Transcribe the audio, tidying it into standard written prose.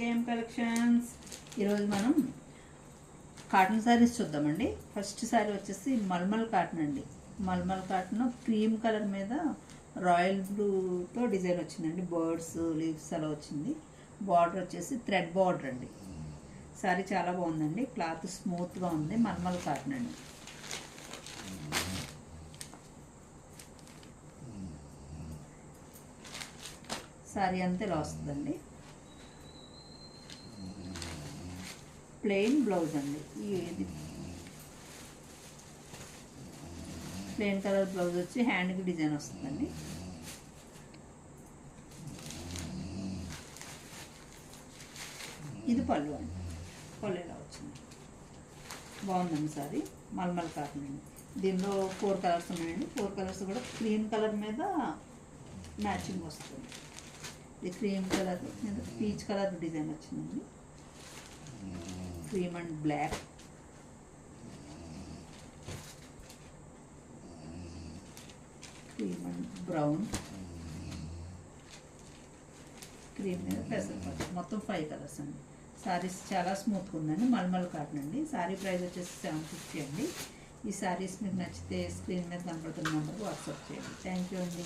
KKM collections. ఈరోజు మనం cotton saris చూద్దామండి. ఫస్ట్ శారీ వచ్చేసి మల్మల్ కాటన్ అండి. మల్మల్ కాటన్ క్రీమ్ కలర్ మీద రాయల్ బ్లూతో డిజైన్ వచ్చిందండి. బర్డ్స్ లీవ్స్ అలా వచ్చింది. బార్డర్ వచ్చేసి థ్రెడ్ బార్డర్ అండి. శారీ చాలా బాగుందండి. క్లాత్ స్మూత్గా ఉంది. మల్మల్ కాటన్ అండి. శారీ అంతా ఇలా వస్తుందండి. ప్లెయిన్ బ్లౌజ్ అండి. ఇది ప్లెయిన్ కలర్ బ్లౌజ్ వచ్చి హ్యాండ్కి డిజైన్ వస్తుందండి. ఇది పళ్ళు అండి. పళ్ళు ఇలా వచ్చింది. బాగుందండి సారీ. మల్మల్ కాటన్ అండి. దీనిలో 4 కలర్స్ ఉన్నాయండి. 4 కలర్స్ కూడా క్రీమ్ కలర్ మీద మ్యాచింగ్ వస్తుంది. ఇది క్రీమ్ కలర్ మీద పీచ్ కలర్ డిజైన్ వచ్చిందండి. Cream and black, cream and brown, cream మీద పెసరపచ్చ, మొత్తం 5 కలర్స్ అండి. శారీస్ చాలా స్మూత్గా ఉందండి. మల్మల్ కాటన్ అండి. శారీ ప్రైస్ వచ్చేసి 750 అండి. ఈ శారీస్ మీకు నచ్చితే స్క్రీన్ మీద కనపడుతున్న నెంబర్కి వాట్సాప్ చేయండి. థ్యాంక్ యూ అండి.